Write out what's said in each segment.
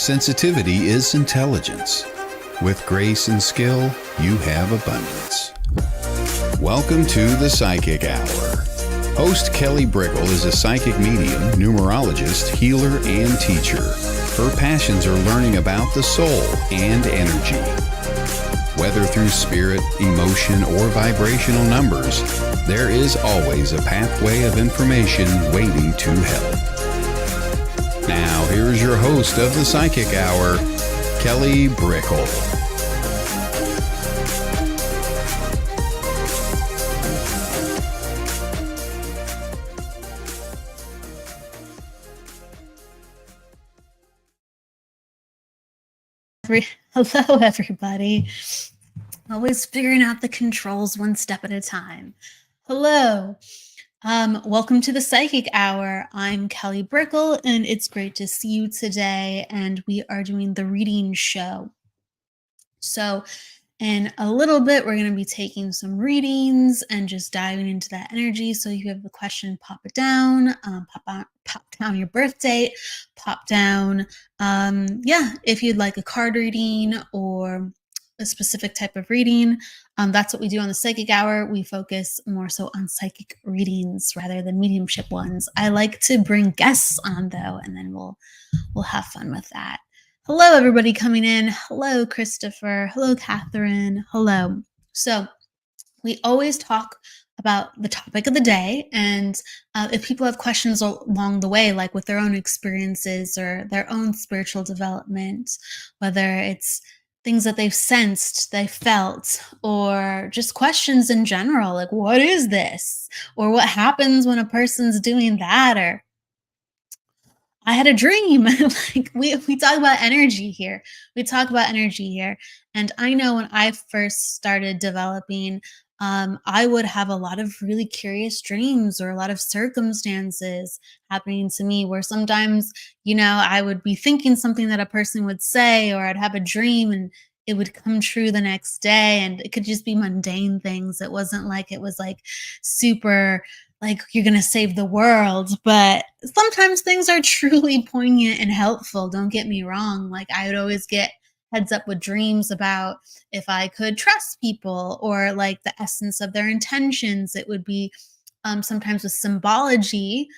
Sensitivity is intelligence. With grace and skill, you have abundance. Welcome to the Psychic Hour. Host Kelly Brickle is a psychic medium, numerologist, healer, and teacher. Her passions are learning about the soul and energy. Whether through spirit, emotion, or vibrational numbers, there is always a pathway of information waiting to help. Now, here's your host of the Psychic Hour, Kelly Brickle. Hello, everybody. Always figuring out the controls one step at a time. Hello. Welcome to the Psychic Hour. I'm Kelly Brickle, and it's great to see you today. And we are doing the reading show. So in a little bit, we're going to be taking some readings and just diving into that energy. So if you have a question, pop it down, pop down your birth date, pop down, if you'd like a card reading or a specific type of reading. That's what we do on the Psychic Hour. We focus more so on psychic readings rather than mediumship ones. I like to bring guests on though, and then we'll have fun with that. Hello, everybody coming in. Hello, Christopher. Hello, Catherine. Hello. So we always talk about the topic of the day. And if people have questions along the way, like with their own experiences or their own spiritual development, whether it's things that they've sensed, they felt, or just questions in general, like what is this? Or what happens when a person's doing that? Or I had a dream. Like we talk about energy here. And I know when I first started developing, I would have a lot of really curious dreams or a lot of circumstances happening to me where sometimes, I would be thinking something that a person would say, or I'd have a dream and it would come true the next day. And it could just be mundane things. It wasn't like it was like super like you're going to save the world, but sometimes things are truly poignant and helpful. Don't get me wrong. Like I would always get heads up with dreams about if I could trust people or like the essence of their intentions. It would be sometimes with symbology.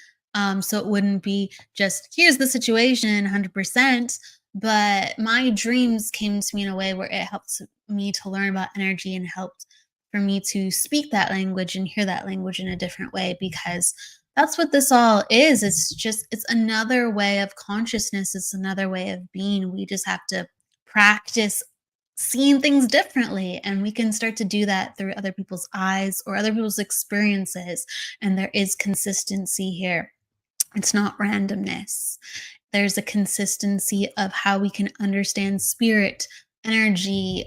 So it wouldn't be just here's the situation 100%, but my dreams came to me in a way where it helped me to learn about energy and helped for me to speak that language and hear that language in a different way, because that's what this all is. It's another way of consciousness. It's another way of being. We just have to practice seeing things differently, and we can start to do that through other people's eyes or other people's experiences. And there is consistency here. It's not randomness. There's a consistency of how we can understand spirit, energy,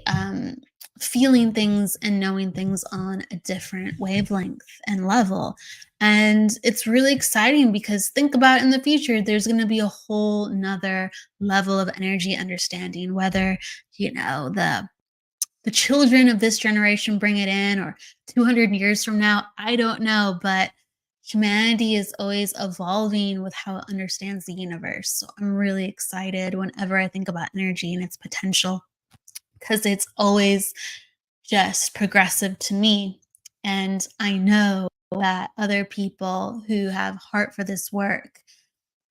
feeling things and knowing things on a different wavelength and level. And it's really exciting because think about in the future, there's going to be a whole nother level of energy understanding, whether, the children of this generation bring it in or 200 years from now, I don't know, but humanity is always evolving with how it understands the universe. So I'm really excited whenever I think about energy and its potential, because it's always just progressive to me. And I know that other people who have heart for this work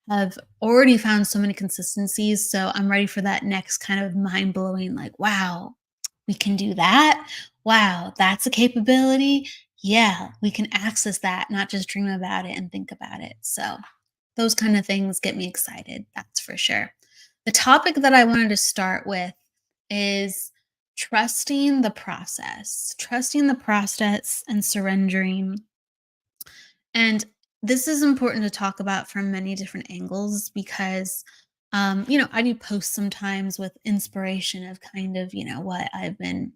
have already found so many consistencies. So I'm ready for that next kind of mind-blowing, like, wow, we can do that. Wow, that's a capability. Yeah, we can access that, not just dream about it and think about it. So those kind of things get me excited. That's for sure. The topic that I wanted to start with is trusting the process and surrendering. And this is important to talk about from many different angles because, I do posts sometimes with inspiration of kind of, what I've been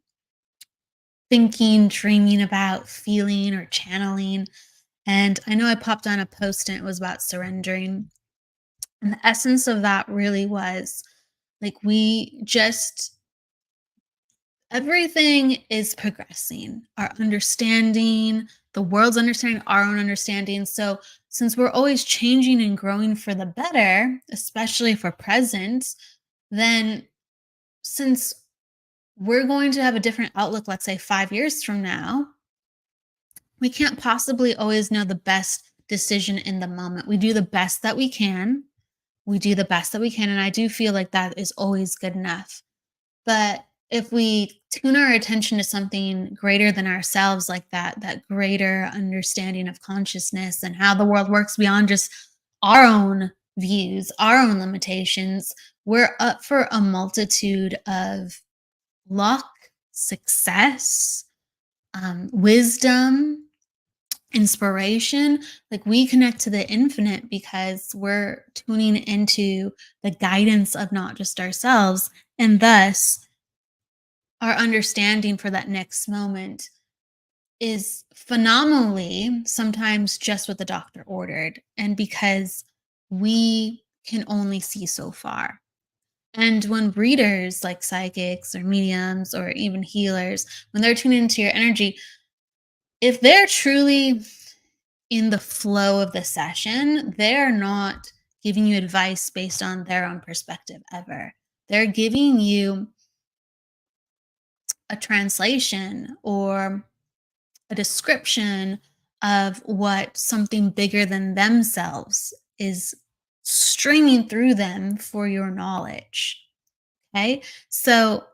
thinking, dreaming about, feeling, or channeling. And I know I popped on a post and it was about surrendering. And the essence of that really was like, everything is progressing. Our understanding, the world's understanding, our own understanding. So since we're always changing and growing for the better, especially for present, then since we're going to have a different outlook, let's say 5 years from now, we can't possibly always know the best decision in the moment. We do the best that we can. We do the best that we can. And I do feel like that is always good enough. But if we tune our attention to something greater than ourselves, like that greater understanding of consciousness and how the world works beyond just our own views, our own limitations, we're up for a multitude of luck, success, wisdom, inspiration. Like we connect to the infinite because we're tuning into the guidance of not just ourselves, and thus our understanding for that next moment is phenomenally sometimes just what the doctor ordered, and because we can only see so far. And when readers like psychics or mediums or even healers, when they're tuning into your energy, if they're truly in the flow of the session, they're not giving you advice based on their own perspective ever. They're giving you a translation or a description of what something bigger than themselves is streaming through them for your knowledge. Okay. So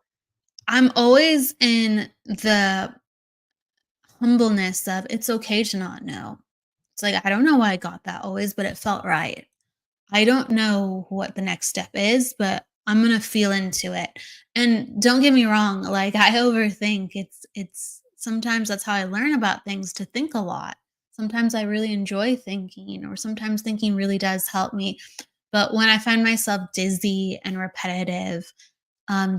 I'm always in the humbleness of it's okay to not know. It's like, I don't know why I got that always, but it felt right. I don't know what the next step is, but I'm gonna feel into it. And don't get me wrong, like I overthink. It's sometimes that's how I learn about things, to think a lot. Sometimes I really enjoy thinking, or sometimes thinking really does help me. But when I find myself dizzy and repetitive,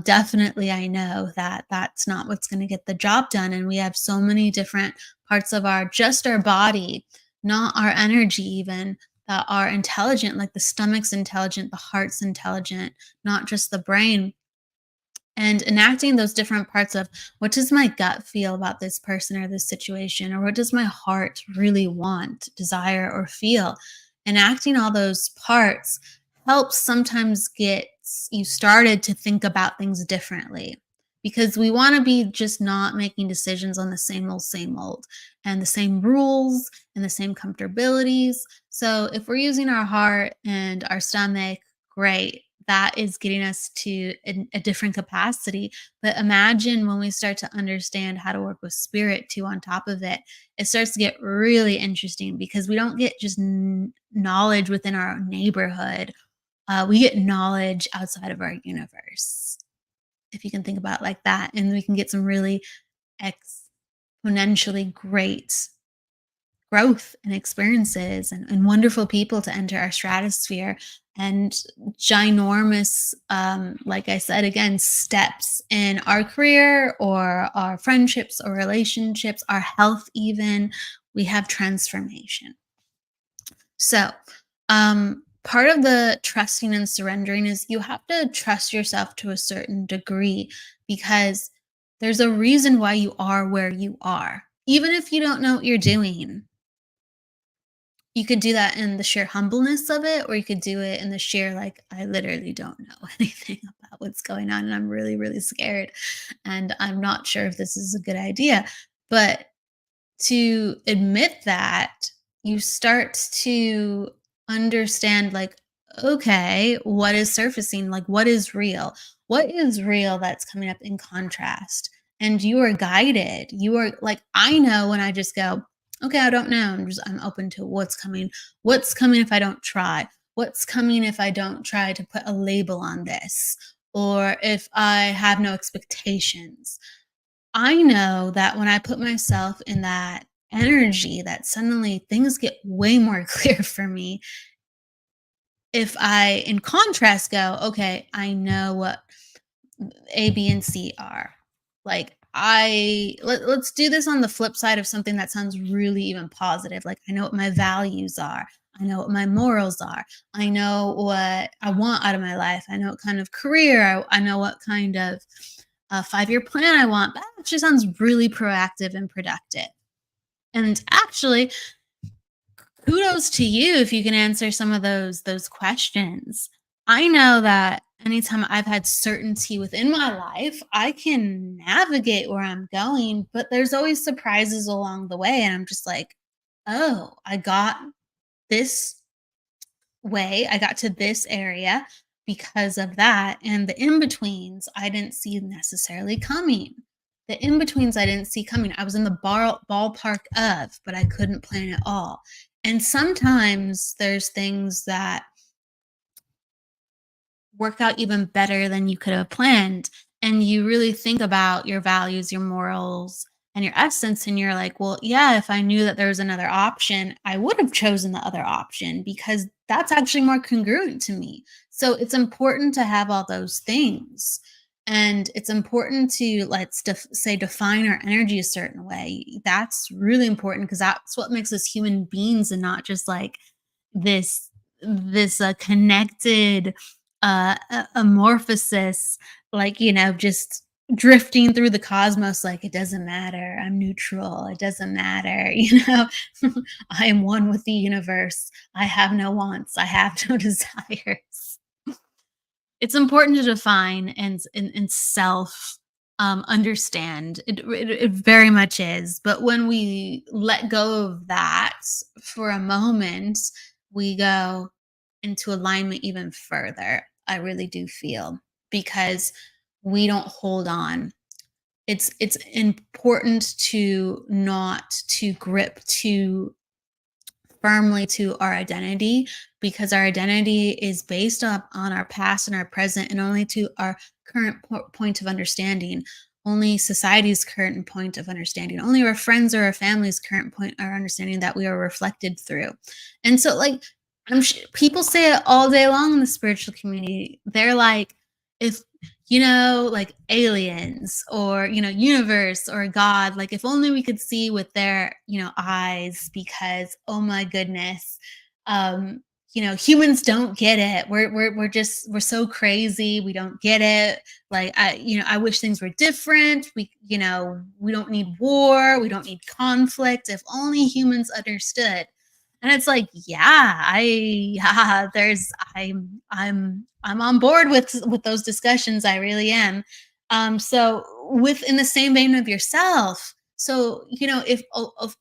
definitely I know that that's not what's going to get the job done. And we have so many different parts of our just our body, not our energy even, that are intelligent. Like the stomach's intelligent, the heart's intelligent, not just the brain. And enacting those different parts of what does my gut feel about this person or this situation, or what does my heart really want, desire, or feel. Enacting all those parts helps sometimes get you started to think about things differently, because we want to be just not making decisions on the same old, and the same rules and the same comfortabilities. So if we're using our heart and our stomach, great, that is getting us to a different capacity. But imagine when we start to understand how to work with spirit too on top of it, it starts to get really interesting, because we don't get just knowledge within our neighborhood. We get knowledge outside of our universe, if you can think about it like that. And we can get some really exponentially great growth and experiences, and wonderful people to enter our stratosphere, and ginormous, like I said again, steps in our career or our friendships or relationships, our health even. We have transformation. So part of the trusting and surrendering is you have to trust yourself to a certain degree, because there's a reason why you are where you are, even if you don't know what you're doing. You could do that in the sheer humbleness of it, or you could do it in the sheer, like, I literally don't know anything about what's going on, and I'm really, really scared, and I'm not sure if this is a good idea. But to admit that, you start to understand, like, okay, what is surfacing? Like, what is real? What is real that's coming up in contrast? And you are guided. You are like, I know when I just go, okay, I don't know. I'm open to what's coming. What's coming if I don't try? What's coming if I don't try to put a label on this? Or if I have no expectations? I know that when I put myself in that energy, that suddenly things get way more clear for me. If I, in contrast, go, okay, I know what A, B, and C are. Like let's do this on the flip side of something that sounds really even positive. Like I know what my values are. I know what my morals are. I know what I want out of my life. I know what kind of career. I know what kind of 5-year plan I want. That actually sounds really proactive and productive. And actually, kudos to you if you can answer some of those questions. I know that anytime I've had certainty within my life, I can navigate where I'm going, but there's always surprises along the way. And I'm just like, oh, I got this way, I got to this area because of that. And the in betweens I didn't see necessarily coming. The in betweens I didn't see coming. I was in the ballpark of, but I couldn't plan it all. And sometimes there's things that work out even better than you could have planned. And you really think about your values, your morals, and your essence. And you're like, well, yeah, if I knew that there was another option, I would have chosen the other option because that's actually more congruent to me. So it's important to have all those things. And it's important to, let's say, define our energy a certain way. That's really important because that's what makes us human beings and not just like this connected amorphosis, like, just drifting through the cosmos, like, it doesn't matter, I'm neutral, it doesn't matter, I am one with the universe, I have no wants, I have no desires. It's important to define and self understand. It very much is. But when we let go of that for a moment, we go into alignment even further. I really do feel because we don't hold on. It's important to not to grip too firmly to our identity because our identity is based up on our past and our present and only to our current point of understanding, only society's current point of understanding, only our friends or our family's current point or understanding that we are reflected through. And so, like, people say it all day long in the spiritual community. They're like, if like aliens or, universe or God, like if only we could see with their, eyes, because, oh my goodness, humans don't get it. We're so crazy. We don't get it. Like, I wish things were different. We don't need war. We don't need conflict. If only humans understood. And it's like, yeah, I'm on board with those discussions. I really am. So within the same vein of yourself. So, if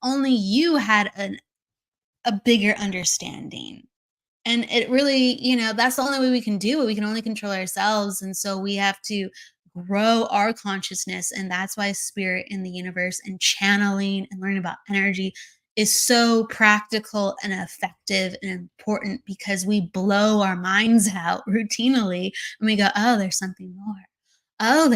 only you had a bigger understanding. And it really, that's the only way we can do it. We can only control ourselves. And so we have to grow our consciousness. And that's why spirit in the universe and channeling and learning about energy is so practical and effective and important because we blow our minds out routinely and we go, oh, there's something more. Oh,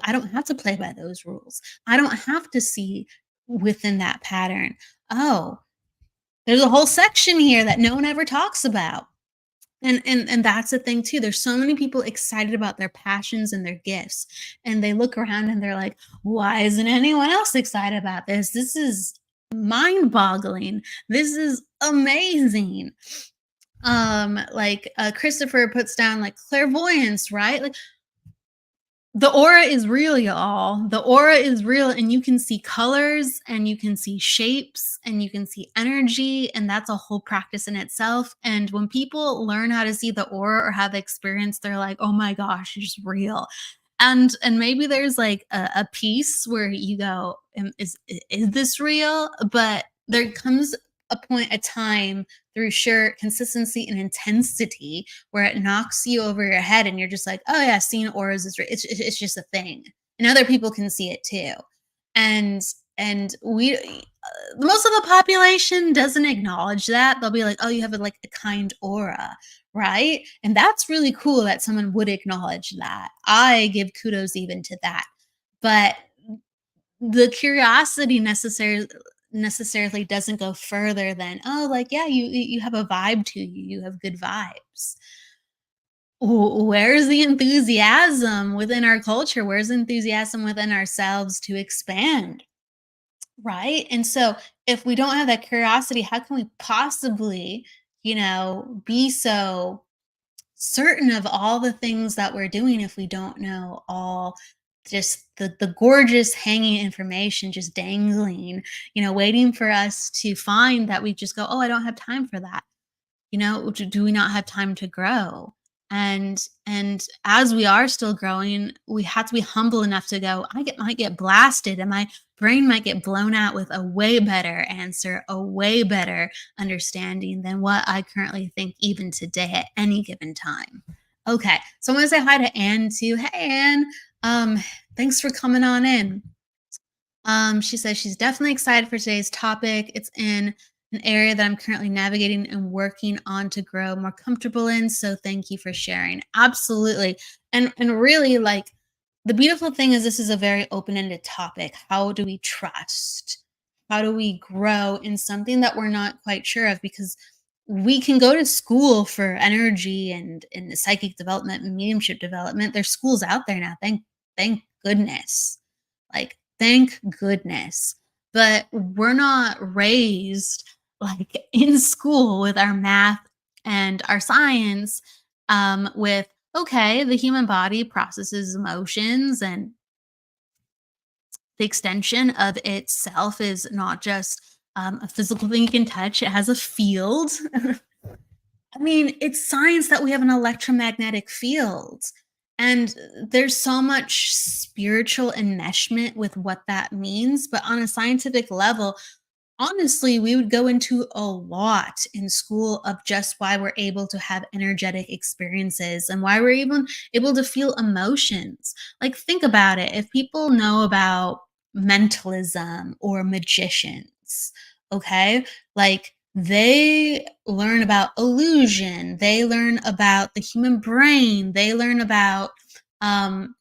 I don't have to play by those rules. I don't have to see within that pattern. Oh, there's a whole section here that no one ever talks about. And that's the thing too. There's so many people excited about their passions and their gifts. And they look around and they're like, why isn't anyone else excited about this? This is mind-boggling. This is amazing. Like Christopher puts down like clairvoyance, right? Like the aura is real, y'all. The aura is real, and you can see colors and you can see shapes and you can see energy, and that's a whole practice in itself. And when people learn how to see the aura or have the experience, they're like, oh my gosh, it's real. And maybe there's like a piece where you go, is this real? But there comes a time through sheer consistency and intensity where it knocks you over your head and you're just like, oh yeah, seeing auras is it's just a thing, and other people can see it too. And we most of the population doesn't acknowledge that. They'll be like, oh, you have like a kind aura, right? And that's really cool that someone would acknowledge that. I give kudos even to that. But the curiosity necessarily doesn't go further than, oh, like, yeah, you have a vibe to you have good vibes. Where's the enthusiasm within our culture? Where's the enthusiasm within ourselves to expand, right? And so if we don't have that curiosity, how can we possibly, be so certain of all the things that we're doing if we don't know all, just the gorgeous hanging information just dangling, waiting for us to find that we just go, oh, I don't have time for that. Do we not have time to grow? And as we are still growing, we have to be humble enough to go, might get blasted and my brain might get blown out with a way better answer, a way better understanding than what I currently think even today at any given time. Okay, so I'm gonna say hi to Anne too. Hey Anne, um, thanks for coming on in. She says she's definitely excited for today's topic. It's in an area that I'm currently navigating and working on to grow more comfortable in. So thank you for sharing. Absolutely. And really like the beautiful thing is this is a very open-ended topic. How do we trust? How do we grow in something that we're not quite sure of? Because we can go to school for energy and psychic development and mediumship development. There's schools out there now. Thank goodness. Like, thank goodness. But we're not raised like in school with our math and our science, with, okay, the human body processes emotions and the extension of itself is not just a physical thing you can touch, it has a field. I mean, it's science that we have an electromagnetic field. And there's so much spiritual enmeshment with what that means. But on a scientific level, honestly, we would go into a lot in school of just why we're able to have energetic experiences and why we're even able to feel emotions. Like, think about it. If people know about mentalism or magicians, okay, like they learn about illusion, they learn about the human brain, they learn about um,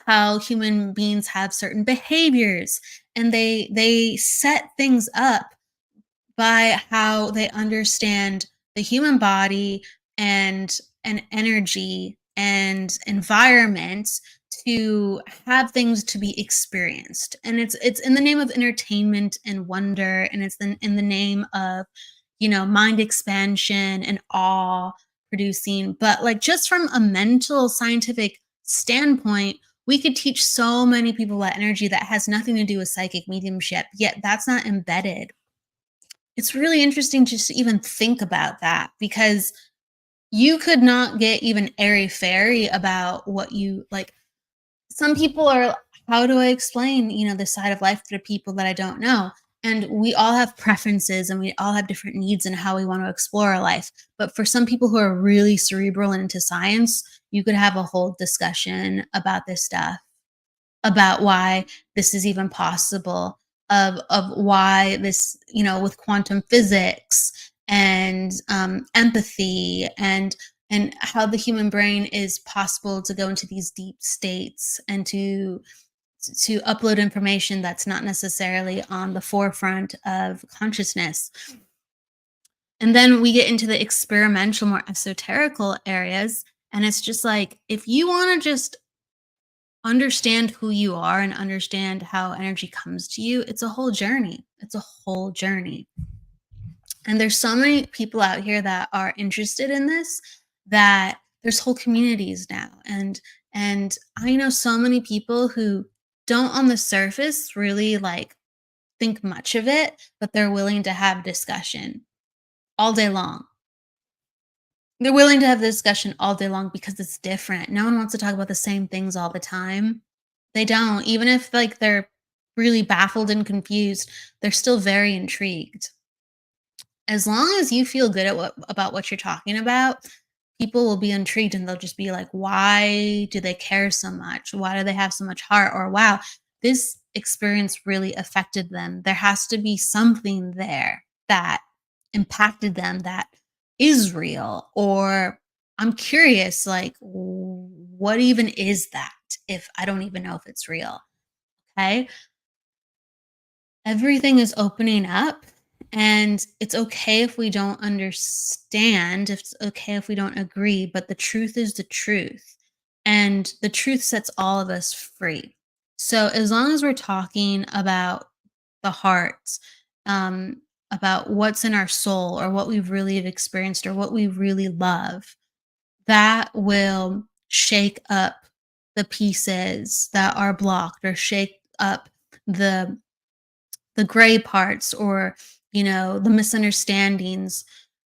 how human beings have certain behaviors, and they set things up by how they understand the human body and energy and environment to have things to be experienced. And it's in the name of entertainment and wonder, and it's in the name of, mind expansion and awe producing. But like, just from a mental scientific standpoint, we could teach so many people about energy that has nothing to do with psychic mediumship, yet that's not embedded. It's really interesting just to even think about that, because you could not get even airy fairy about what you like. Some people are, how do I explain, this side of life to people that I don't know? And we all have preferences and we all have different needs and how we want to explore our life. But for some people who are really cerebral and into science, you could have a whole discussion about this stuff, about why this is even possible, of why this, with quantum physics and empathy and how the human brain is possible to go into these deep states and to upload information that's not necessarily on the forefront of consciousness. And then we get into the experimental, more esoterical areas, and it's just like, if you want to just understand who you are and understand how energy comes to you, it's a whole journey. It's a whole journey. And there's so many people out here that are interested in this, that there's whole communities now. And I know so many people who don't on the surface really like think much of it, but they're willing to have discussion all day long. They're willing to have the discussion all day long because it's different. No one wants to talk about the same things all the time. They don't. Even if like they're really baffled and confused, they're still very intrigued. As long as you feel good at about what you're talking about, people will be intrigued and they'll just be like, why do they care so much? Why do they have so much heart? Or wow, this experience really affected them. There has to be something there that impacted them that is real. Or I'm curious, like, what even is that if I don't even know if it's real? Okay. Everything is opening up, and it's okay if we don't understand, it's okay if we don't agree, but the truth is the truth, and the truth sets all of us free. So as long as we're talking about the heart, um, about what's in our soul or what we've really have experienced or what we really love, that will shake up the pieces that are blocked, or shake up the gray parts, or the misunderstandings,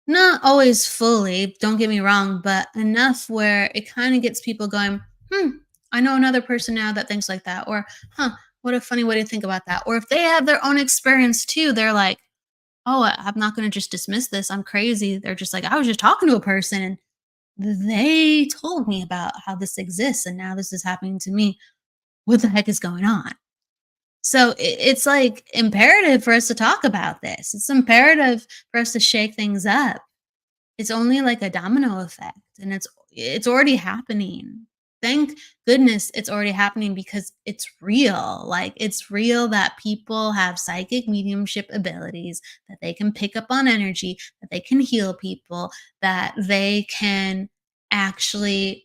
Not always fully, don't get me wrong, but enough where it kind of gets people going, hmm, I know another person now that thinks like that. Or, huh, what a funny way to think about that. Or if they have their own experience too, they're like, oh, I'm not going to just dismiss this. I'm crazy. They're just like, I was just talking to a person and they told me about how this exists and now this is happening to me. What the heck is going on? So it's like imperative for us to talk about this. It's imperative for us to shake things up. It's only like a domino effect, and it's already happening. Thank goodness it's already happening because it's real. Like, it's real that people have psychic mediumship abilities, that they can pick up on energy, that they can heal people, that they can actually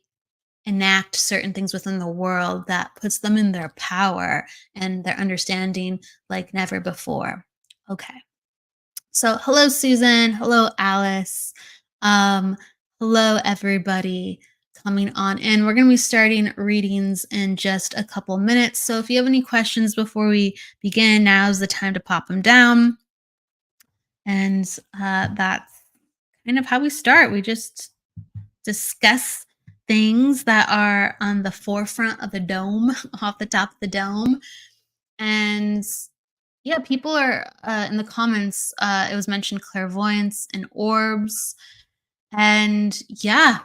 enact certain things within the world that puts them in their power and their understanding like never before. Okay. So, hello, Susan. Hello, Alice. Um, Hello, everybody coming on in. We're going to be starting readings in just a couple minutes. So, if you have any questions before we begin, now's the time to pop them down. And that's kind of how we start. We just discuss things that are on the forefront of the dome, off the top of the dome. And yeah, people are in the comments. It was mentioned clairvoyance and orbs. And yeah,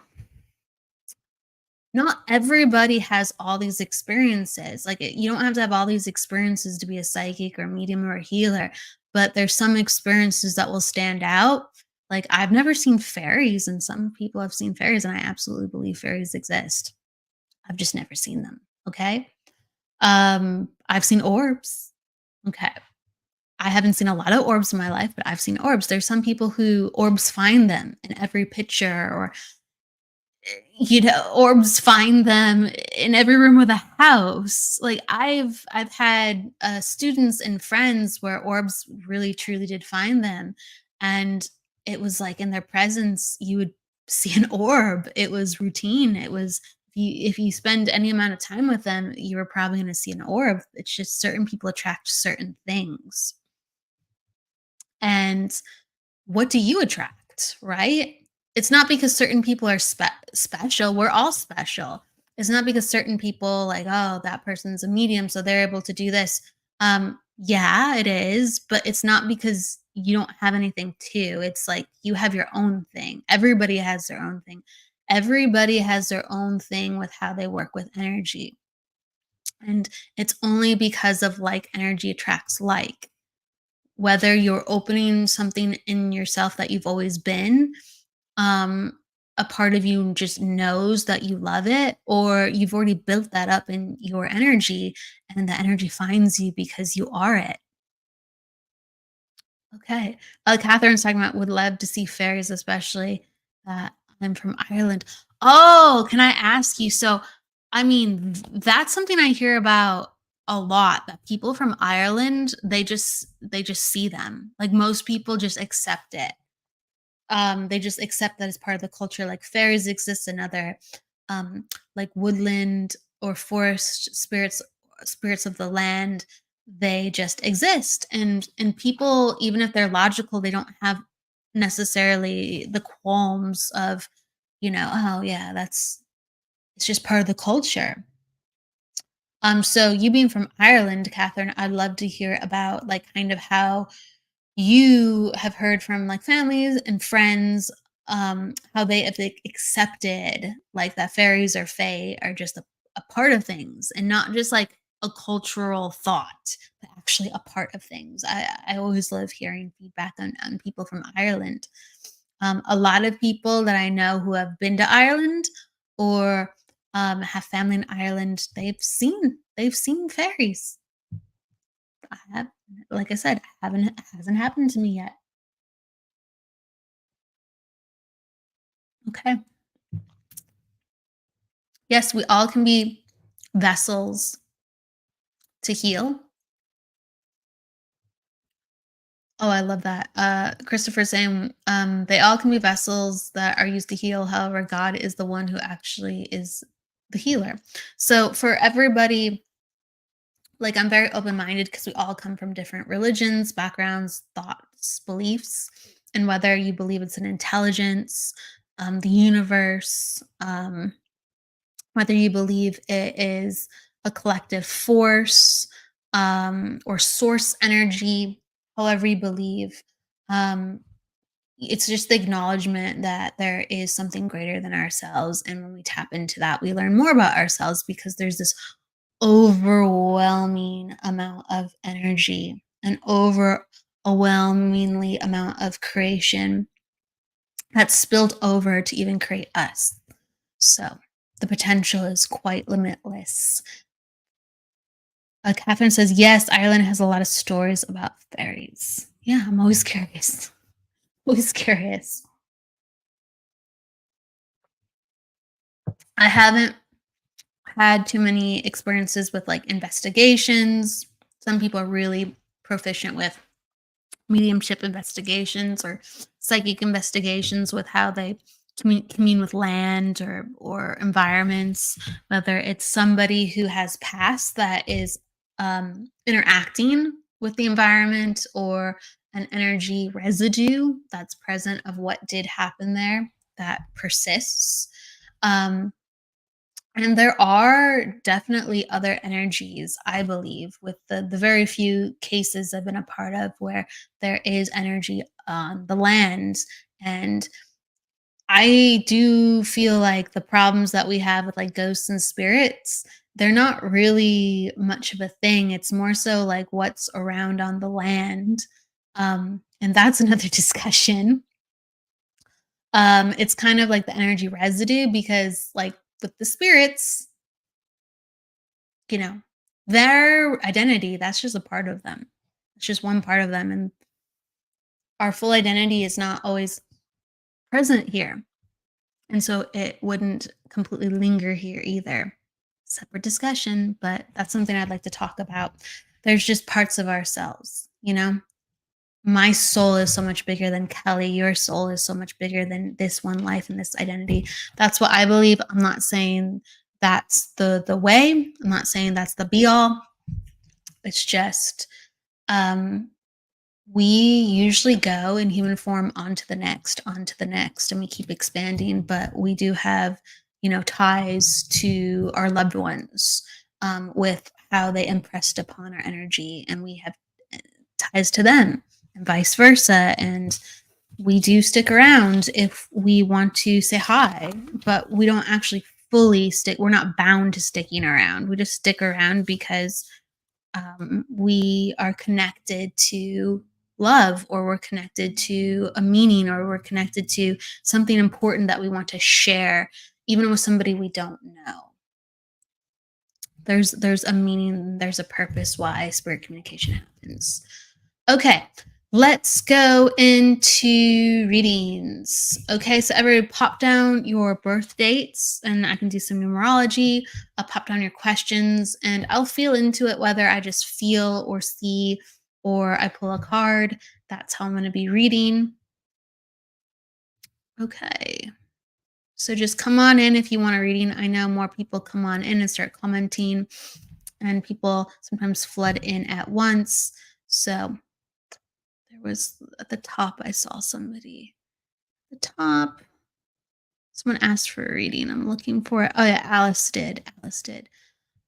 not everybody has all these experiences. Like, you don't have to have all these experiences to be a psychic or medium or a healer, but there's some experiences that will stand out. Like, I've never seen fairies, and some people have seen fairies, and I absolutely believe fairies exist. I've just never seen them. Okay. I've seen orbs. Okay. I haven't seen a lot of orbs in my life, but I've seen orbs. There's some people who orbs find them in every picture, or orbs find them in every room of the house. Like, I've had students and friends where orbs really truly did find them, and it was like in their presence you would see an orb. It was routine. It was, if you spend any amount of time with them, you were probably going to see an orb. It's just certain people attract certain things. And what do you attract, right? It's not because certain people are special. We're all special. It's not because certain people, like, oh, that person's a medium, so they're able to do this. Yeah, it is, but it's not because you don't have anything too. It's like you have your own thing. Everybody has their own thing. Everybody has their own thing with how they work with energy. And it's only because of like energy attracts like. Whether you're opening something in yourself that you've always been, um, a part of you just knows that you love it, or you've already built that up in your energy and the energy finds you because you are it. Okay. Catherine's talking about would love to see fairies, especially that I'm from Ireland. Oh, can I ask you? So, I mean, that's something I hear about a lot, that people from Ireland, they just see them. Like, most people just accept it. They just accept that as part of the culture. Like, fairies exist in other um like woodland or forest spirits of the land. They just exist, and people, even if they're logical, they don't have necessarily the qualms of, oh yeah, that's, it's just part of the culture. So you being from Ireland, Catherine, I'd love to hear about like kind of how you have heard from like families and friends, how they have like accepted like that fairies or fae are just a part of things and not just like a cultural thought, but actually a part of things. I always love hearing feedback on people from Ireland. A lot of people that I know who have been to Ireland or have family in Ireland, they've seen fairies. I have, like I said, haven't it hasn't happened to me yet. Okay. Yes, we all can be vessels to heal. Oh, I love that. Christopher saying, they all can be vessels that are used to heal. However, God is the one who actually is the healer. So for everybody, like, I'm very open minded because we all come from different religions, backgrounds, thoughts, beliefs. and whether you believe it's an intelligence, the universe, whether you believe it is a collective force, or source energy, however you believe. Um, it's just the acknowledgement that there is something greater than ourselves. And when we tap into that, we learn more about ourselves because there's this overwhelming amount of energy, an overwhelmingly amount of creation that's spilled over to even create us. So the potential is quite limitless. Catherine says, yes, Ireland has a lot of stories about fairies. Yeah, I'm always curious. Always curious. I haven't had too many experiences with like investigations. Some people are really proficient with mediumship investigations or psychic investigations with how they commune with land or environments, whether it's somebody who has passed that is interacting with the environment or an energy residue that's present of what did happen there that persists. um, and there are definitely other energies, I believe, with the very few cases I've been a part of where there is energy on the land. And I do feel like the problems that we have with like ghosts and spirits, they're not really much of a thing. It's more so like what's around on the land. And that's another discussion. It's kind of like the energy residue because, like, with the spirits, you know, their identity, that's just a part of them. It's just one part of them. And our full identity is not always present here. And so it wouldn't completely linger here either. Separate discussion, but that's something I'd like to talk about. There's just parts of ourselves, you know? My soul is so much bigger than Kelly. Your soul is so much bigger than this one life and this identity. That's what I believe. I'm not saying that's the way. I'm not saying that's the be all. It's just um we usually go in human form onto the next, and we keep expanding, but we do have, ties to our loved ones, with how they impressed upon our energy, and we have uh, ties to them, and vice versa. And we do stick around if we want to say hi, but we don't actually fully stick. We're not bound to sticking around. We just stick around because we are connected to love, or we're connected to a meaning, or we're connected to something important that we want to share, even with somebody we don't know. There's a meaning, there's a purpose why spirit communication happens. Okay, let's go into readings. Okay, so everybody pop down your birth dates and I can do some numerology. I'll pop down your questions and I'll feel into it whether I just feel or see or I pull a card. That's how I'm going to be reading. Okay. So just come on in if you want a reading. I know more people come on in and start commenting, and people sometimes flood in at once. So there was at the top, I saw somebody at the top. Someone asked for a reading. I'm looking for it. Oh, yeah, Alice did. Alice did.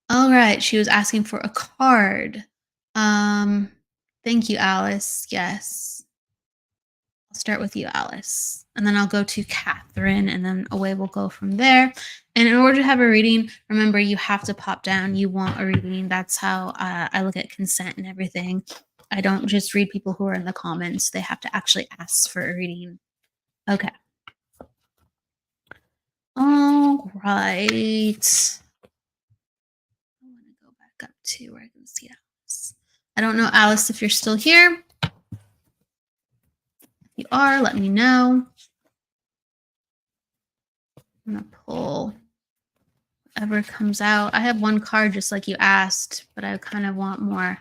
All right. She was asking for a card. Thank you, Alice. Yes. I'll start with you, Alice. And then I'll go to Catherine, and then away we'll go from there. And in order to have a reading, remember, you have to pop down. You want a reading. That's how I look at consent and everything. I don't just read people who are in the comments. They have to actually ask for a reading. Okay. All right. I want to go back up to where I can see Alice. I don't know, Alice, if you're still here. If you are, let me know. I'm going to pull whatever comes out. I have one card just like you asked, but I kind of want more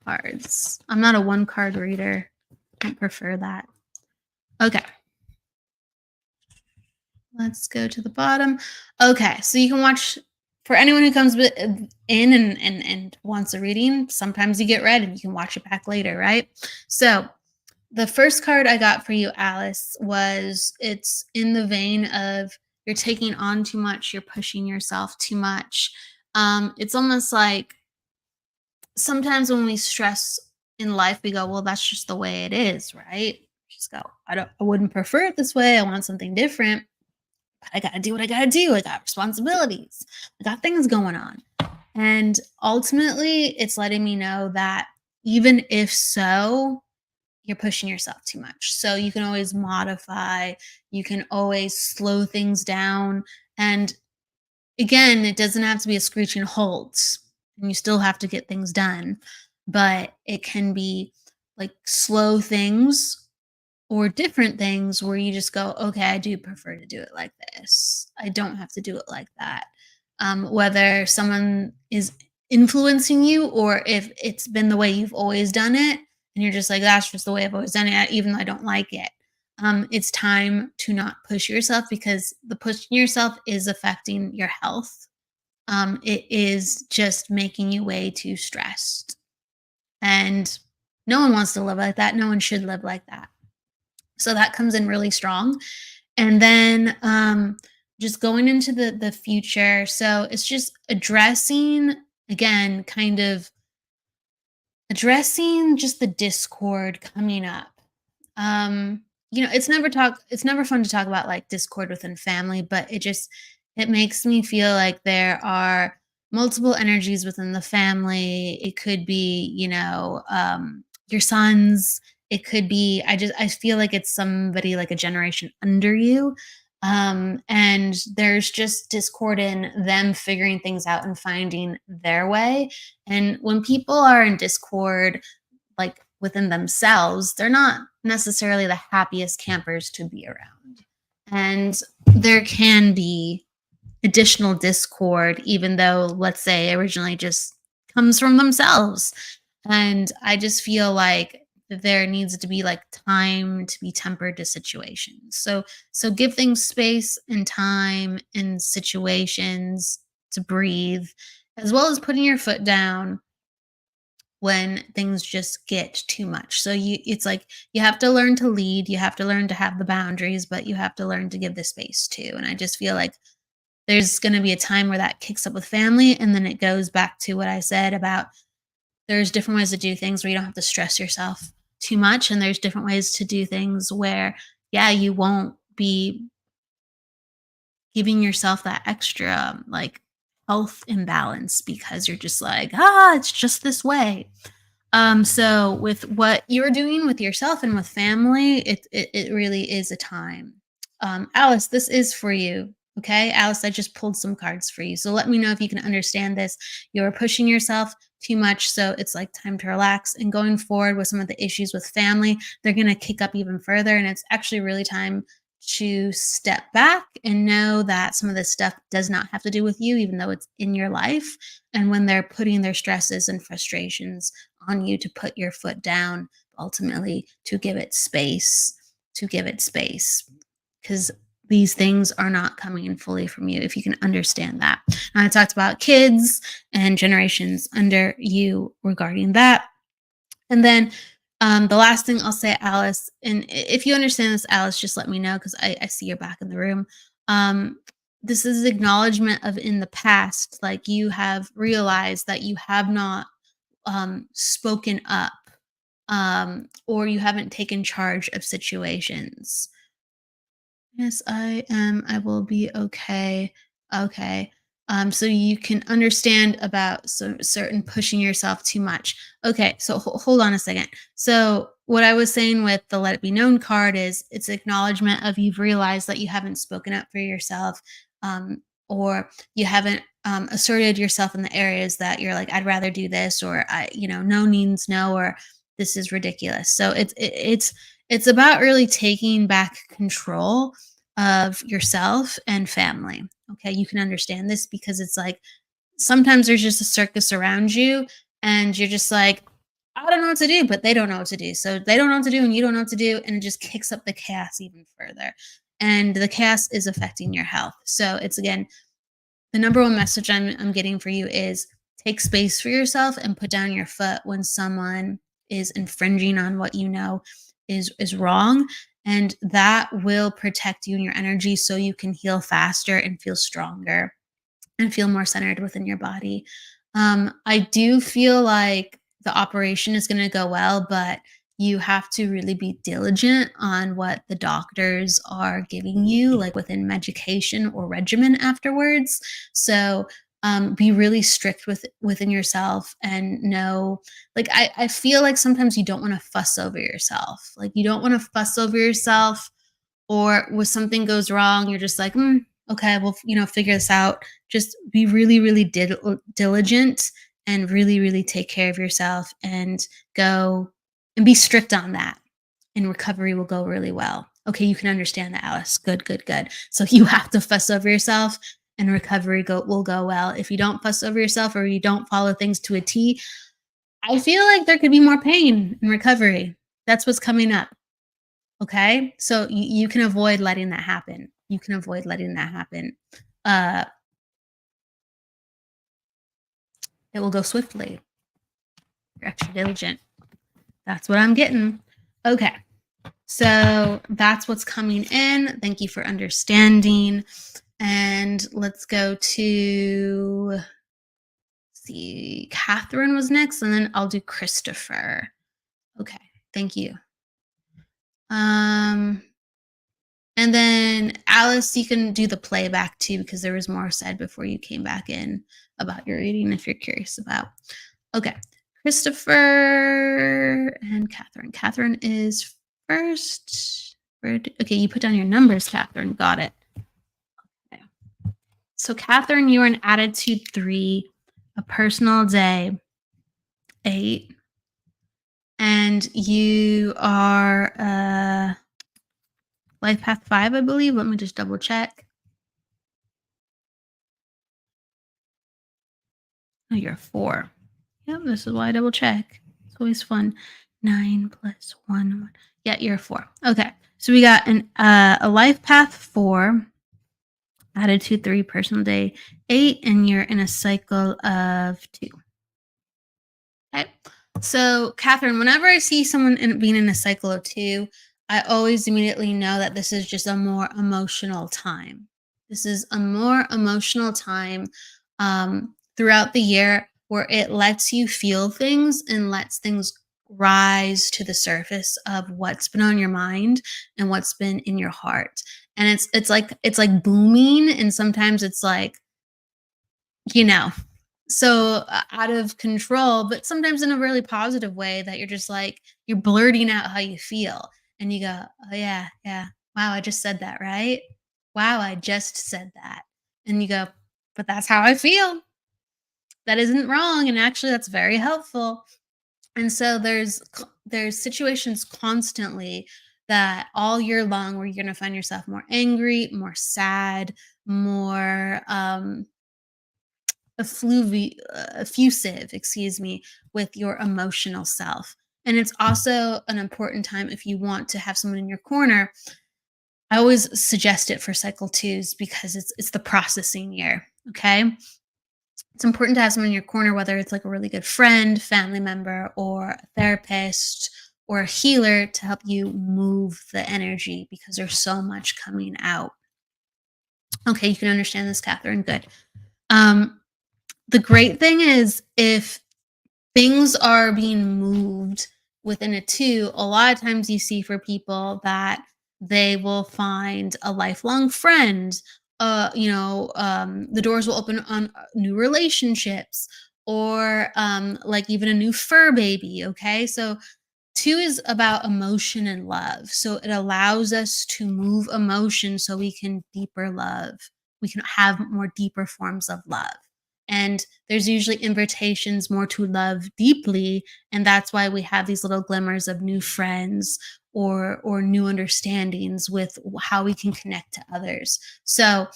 cards. I'm not a one card reader. I don't prefer that. Okay. Let's go to the bottom. Okay, so you can watch, for anyone who comes in and wants a reading, sometimes you get read and you can watch it back later, right? So The first card I got for you, Alice, was it's in the vein of you're taking on too much, you're pushing yourself too much. It's almost like sometimes when we stress in life, we go, well, that's just the way it is, right? Just go, I wouldn't prefer it this way. I want something different, but I gotta do what I gotta do. I got responsibilities. I got things going on. And ultimately, it's letting me know that even if so, you're pushing yourself too much. So you can always modify, you can always slow things down. And again, it doesn't have to be a screeching halt, and you still have to get things done, but it can be like slow things or different things where you just go, okay, I do prefer to do it like this. I don't have to do it like that. Whether someone is influencing you or if it's been the way you've always done it, and you're just like, that's just the way I've always done it, even though I don't like it. It's time to not push yourself because the pushing yourself is affecting your health. It is just making you way too stressed. And no one wants to live like that. No one should live like that. So that comes in really strong. And then just going into the future. So it's just addressing again, kind of addressing just the discord coming up. It's never fun to talk about like discord within family, but it makes me feel like there are multiple energies within the family. It could be, your sons, it could be I feel like it's somebody like a generation under you. And there's just discord in them figuring things out and finding their way. And when people are in discord, like within themselves, they're not necessarily the happiest campers to be around. And there can be additional discord, even though, let's say, originally just comes from themselves. And I just feel like there needs to be like time to be tempered to situations. So give things space and time and situations to breathe, as well as putting your foot down when things just get too much. So it's like you have to learn to lead, you have to learn to have the boundaries, but you have to learn to give the space too. And I just feel like there's going to be a time where that kicks up with family and then it goes back to what I said about there's different ways to do things where you don't have to stress yourself too much, and there's different ways to do things where yeah, you won't be giving yourself that extra like health imbalance because you're just like, it's just this way. So with what you're doing with yourself and with family, it really is a time. Alice, this is for you. Okay, Alice, I just pulled some cards for you. So let me know if you can understand this. You're pushing yourself too much, so it's like time to relax. And going forward with some of the issues with family, they're gonna kick up even further, and it's actually really time to step back and know that some of this stuff does not have to do with you, even though it's in your life. And when they're putting their stresses and frustrations on you, to put your foot down, ultimately to give it space, because these things are not coming in fully from you if you can understand that. And I talked about kids and generations under you regarding that. And then the last thing I'll say, Alice, and if you understand this, Alice, just let me know because I see you're back in the room. This is acknowledgement of in the past, like you have realized that you have not spoken up, or you haven't taken charge of situations. Yes, I am. I will be okay. Okay. So you can understand about some certain pushing yourself too much. Okay, so hold on a second. So what I was saying with the let it be known card is it's acknowledgement of you've realized that you haven't spoken up for yourself, or you haven't asserted yourself in the areas that you're like, I'd rather do this, or no means no, or this is ridiculous. So it's about really taking back control of yourself and family. Okay, you can understand this because it's like sometimes there's just a circus around you, and you're just like, I don't know what to do, but they don't know what to do. So they don't know what to do, and you don't know what to do, and it just kicks up the chaos even further. And the chaos is affecting your health. So it's again, the number one message I'm getting for you is take space for yourself and put down your foot when someone is infringing on what you know. is wrong, and that will protect you and your energy so you can heal faster and feel stronger and feel more centered within your body. I do feel like the operation is going to go well, but you have to really be diligent on what the doctors are giving you, like within medication or regimen afterwards. So be really strict within yourself and know, like I feel like sometimes you don't want to fuss over yourself. Like you don't want to fuss over yourself, or when something goes wrong, you're just like, okay, we'll figure this out. Just be really, really diligent and really, really take care of yourself and go and be strict on that. And recovery will go really well. Okay, you can understand that, Alice. Good, good, good. So you have to fuss over yourself and recovery will go well. If you don't fuss over yourself or you don't follow things to a T, I feel like there could be more pain in recovery. That's what's coming up. Okay? So you can avoid letting that happen. You can avoid letting that happen. Uh, it will go swiftly. You're extra diligent. That's what I'm getting. Okay. So that's what's coming in. Thank you for understanding. And let's go to see. Catherine was next, and then I'll do Christopher. Okay. Thank you. And then Alice, you can do the playback too, because there was more said before you came back in about your reading if you're curious about. Okay. Christopher and Catherine. Catherine is first. Okay, you put down your numbers, Catherine. Got it. Okay. So, Catherine, you are an attitude 3, a personal day 8, and you are life path 5, I believe. Let me just double check. Oh, you're a 4. Yep, this is why I double check. It's always fun. 9 plus 1. Yeah, you're a 4. Okay, so we got a life path 4, attitude 3, personal day 8, and you're in a cycle of 2. Okay, so Catherine, whenever I see someone being in a cycle of 2, I always immediately know that this is just a more emotional time. This is a more emotional time throughout the year where it lets you feel things and lets things rise to the surface of what's been on your mind and what's been in your heart. And it's like booming, and sometimes it's like, you know, so out of control, but sometimes in a really positive way that you're just like, you're blurting out how you feel. And you go, oh, yeah, yeah. Wow, I just said that, right? Wow, I just said that. And you go, but that's how I feel. That isn't wrong. And actually, that's very helpful. And so there's situations constantly that all year long where you're going to find yourself more angry, more sad, more effusive, excuse me, with your emotional self. And it's also an important time if you want to have someone in your corner. I always suggest it for cycle 2s because it's the processing year. Okay. It's important to have someone in your corner, whether it's like a really good friend, family member, or a therapist or a healer to help you move the energy because there's so much coming out. Okay, you can understand this, Catherine. Good. The great thing is if things are being moved within a 2, a lot of times you see for people that they will find a lifelong friend. The doors will open on new relationships, or like even a new fur baby. Okay, so 2 is about emotion and love. So it allows us to move emotion so we can deeper love. We can have more deeper forms of love. And there's usually invitations more to love deeply. And that's why we have these little glimmers of new friends or new understandings with how we can connect to others. So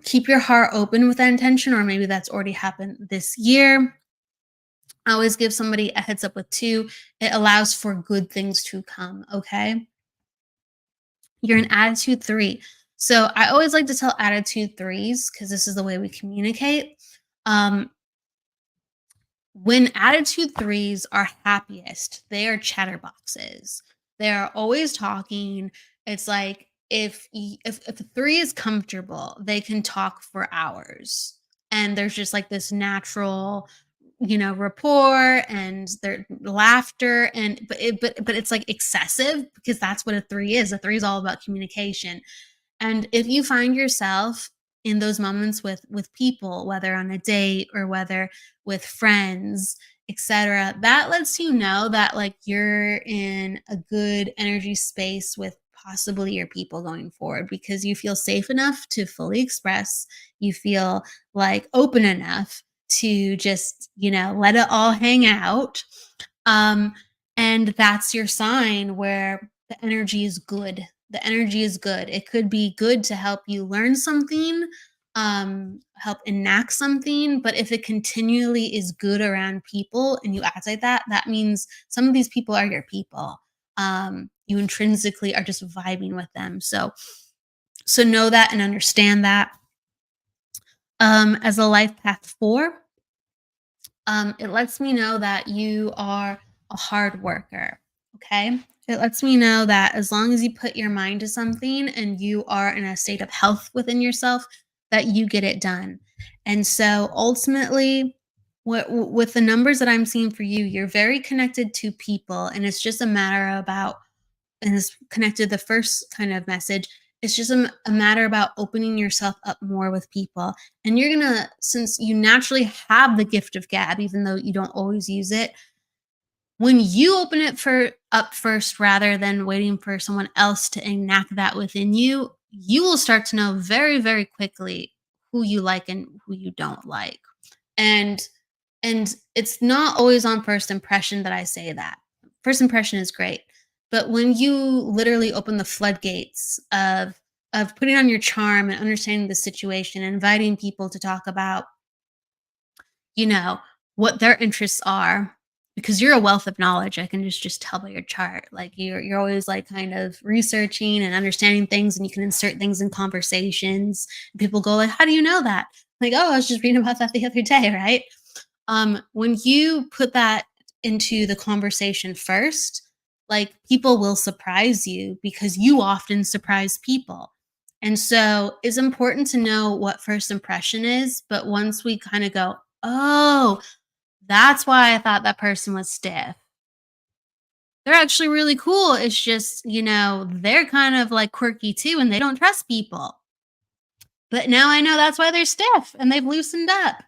keep your heart open with that intention, or maybe that's already happened this year. I always give somebody a heads up with 2. It allows for good things to come. Okay. You're an attitude 3. So I always like to tell attitude 3s, because this is the way we communicate. Um, When attitude threes are happiest, they are chatterboxes. They are always talking. It's like if a three is comfortable, they can talk for hours. And there's just like this natural, rapport and their laughter, and but it's like excessive because that's what a three is. A three is all about communication. And if you find yourself in those moments with people, whether on a date or whether with friends, etc., that lets you know that like you're in a good energy space with possibly your people going forward, because you feel safe enough to fully express, you feel like open enough to just, let it all hang out. Um and that's your sign where the energy is good. The energy is good. It could be good to help you learn something, help enact something. But if it continually is good around people and you act like that, that means some of these people are your people. You intrinsically are just vibing with them. So know that and understand that. As a life path 4, it lets me know that you are a hard worker. Okay. It lets me know that as long as you put your mind to something and you are in a state of health within yourself, that you get it done. And so ultimately, with the numbers that I'm seeing for you, you're very connected to people. And it's just a matter about, and it's connected the first kind of message, it's just a matter about opening yourself up more with people. And you're gonna, since you naturally have the gift of gab, even though you don't always use it, when you open it for up first rather than waiting for someone else to enact that within you, you will start to know very, very quickly who you like and who you don't like. And and it's not always on first impression that I say that. First impression is great. But when you literally open the floodgates of putting on your charm and understanding the situation, inviting people to talk about, you know, what their interests are, because you're a wealth of knowledge. I can just tell by your chart. Like you're always like kind of researching and understanding things, and you can insert things in conversations. People go like, "How do you know that?" Like, "Oh, I was just reading about that the other day," right? When you put that into the conversation first, like people will surprise you because you often surprise people. And so it's important to know what first impression is. But once we kind of go, oh, that's why I thought that person was stiff. They're actually really cool. It's just, they're kind of like quirky too, and they don't trust people. But now I know that's why they're stiff and they've loosened up.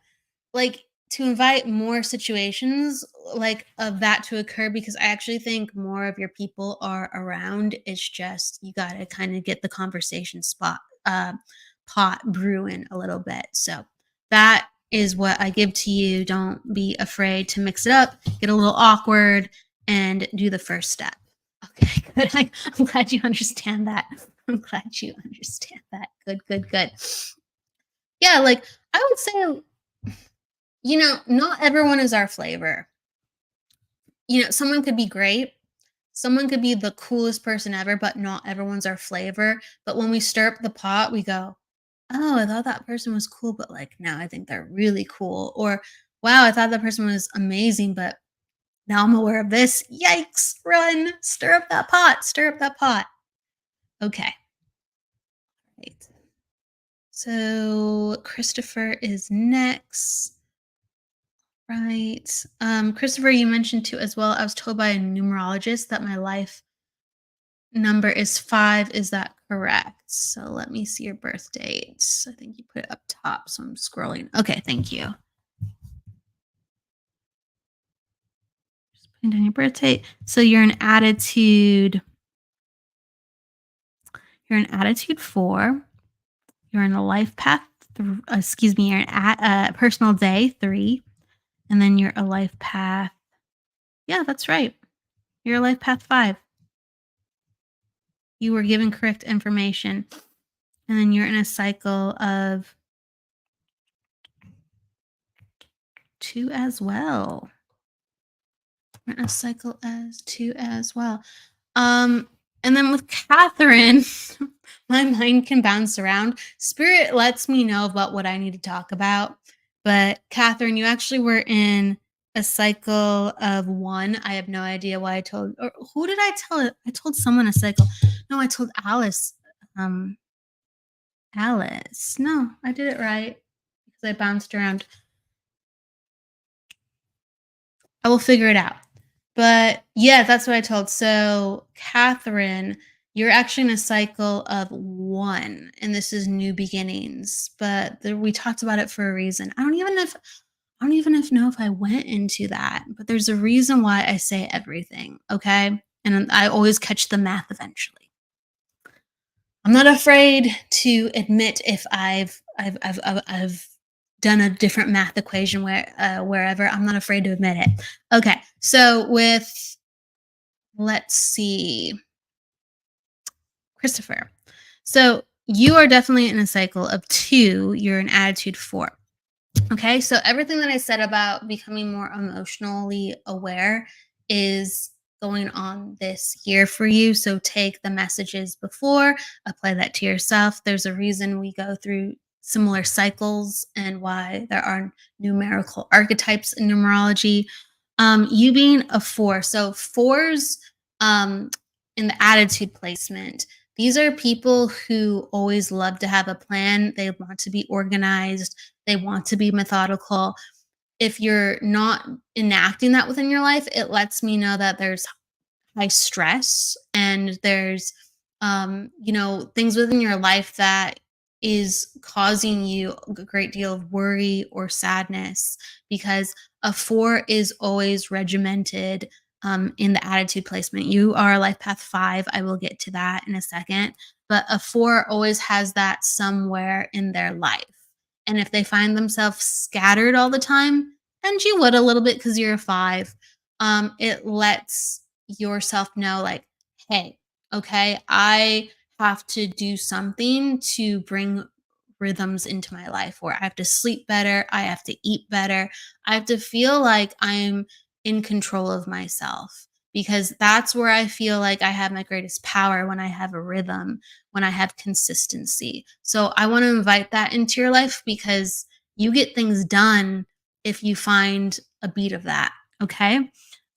Like, to invite more situations like of that to occur, because I actually think more of your people are around. It's just you got to kind of get the conversation pot brewing a little bit. So that is what I give to you. Don't be afraid to mix it up, get a little awkward, and do the first step. Okay, good. I'm glad you understand that. I'm glad you understand that. Good, good, good. Yeah, like I would say, not everyone is our flavor. Someone could be great. Someone could be the coolest person ever, but not everyone's our flavor. But when we stir up the pot, we go, oh, I thought that person was cool, but like now I think they're really cool. Or, wow, I thought that person was amazing, but now I'm aware of this. Yikes, run, stir up that pot, stir up that pot. Okay. Right. So Christopher is next. Right. Christopher, you mentioned too as well. I was told by a numerologist that my life number is 5. Is that correct? So let me see your birth dates. I think you put it up top, so I'm scrolling. Okay, thank you. Just putting down your birth date. So you're an attitude. You're an attitude 4. You're in a life path. You're at personal day 3, and then you're a life path. Yeah, that's right. You're a life path 5. You were given correct information. And then you're in a cycle of 2 as well. We're in a cycle as 2 as well. And then with Catherine, my mind can bounce around. Spirit lets me know about what I need to talk about. But Catherine, you actually were in a cycle of one. I have no idea why I told, or who did I tell it? I told someone a cycle. No, I told Alice. Um, Alice. No, I did it right because I bounced around. I will figure it out. But yeah, that's what I told. So, Catherine, you're actually in a cycle of one, and this is new beginnings. But we talked about it for a reason. I don't even know if I went into that, but there's a reason why I say everything. Okay, and I always catch the math eventually. I'm not afraid to admit if I've done a different math equation wherever. I'm not afraid to admit it. Okay, so with, let's see, Christopher. So you are definitely in a cycle of two. You're in attitude four. Okay, so everything that I said about becoming more emotionally aware is going on this year for you. So take the messages before, apply that to yourself. There's a reason we go through similar cycles and why there are numerical archetypes in numerology. You being a four, so fours um, in the attitude placement. These are people who always love to have a plan. They want to be organized. They want to be methodical. If you're not enacting that within your life, it lets me know that there's high stress and there's things within your life that is causing you a great deal of worry or sadness, because a four is always regimented in the attitude placement. You are a life path five. I will get to that in a second. But a four always has that somewhere in their life. And if they find themselves scattered all the time, and you would a little bit because you're a five, it lets yourself know, like, hey, okay, I have to do something to bring rhythms into my life, where I have to sleep better, I have to eat better, I have to feel like I'm in control of myself, because that's where I feel like I have my greatest power, when I have a rhythm, when I have consistency. So I want to invite that into your life, because you get things done if you find a beat of that. Okay.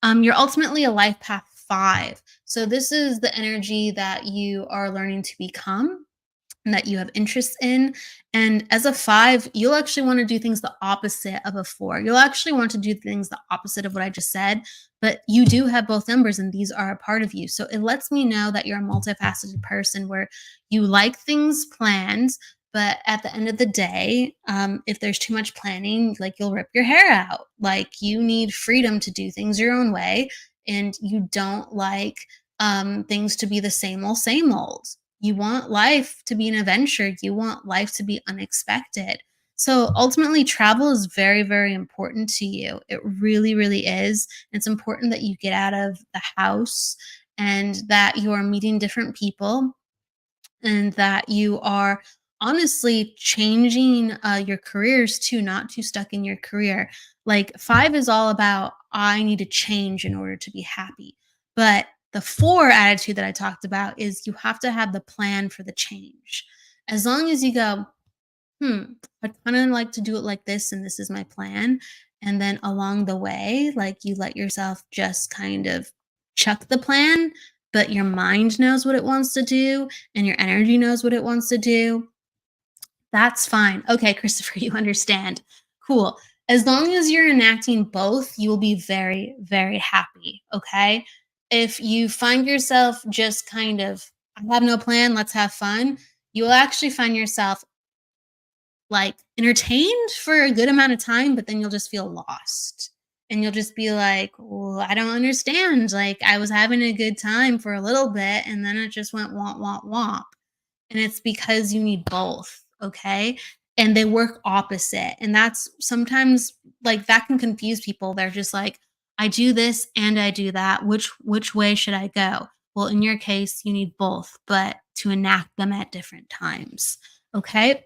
You're ultimately a life path five. So this is the energy that you are learning to become and that you have interest in. And as a five, you'll actually want to do things the opposite of a four. You'll actually want to do things the opposite of what I just said, but you do have both numbers and these are a part of you. So it lets me know that you're a multifaceted person, where you like things planned, but at the end of the day, if there's too much planning, like, you'll rip your hair out. Like, you need freedom to do things your own way, and you don't like things to be the same old, same old. You want life to be an adventure. You want life to be unexpected. So ultimately, travel is very, very important to you. It really, really is. It's important that you get out of the house and that you are meeting different people, and that you are honestly changing your careers too, not too stuck in your career. Like, five is all about, I need to change in order to be happy. But the four attitude that I talked about is, you have to have the plan for the change. As long as you go, I'd kind of like to do it like this, and this is my plan. And then along the way, like, you let yourself just kind of chuck the plan, but your mind knows what it wants to do and your energy knows what it wants to do. That's fine. Okay, Christopher, you understand. Cool. As long as you're enacting both, you will be very, very happy. Okay. If you find yourself just kind of, I have no plan, let's have fun, you will actually find yourself like entertained for a good amount of time, but then you'll just feel lost. And you'll just be like, well, I don't understand. Like, I was having a good time for a little bit and then it just went womp, womp, womp. And it's because you need both. Okay. And they work opposite. And that's sometimes, like, that can confuse people. They're just like, I do this and I do that. Which way should I go? Well, in your case, you need both, but to enact them at different times. Okay.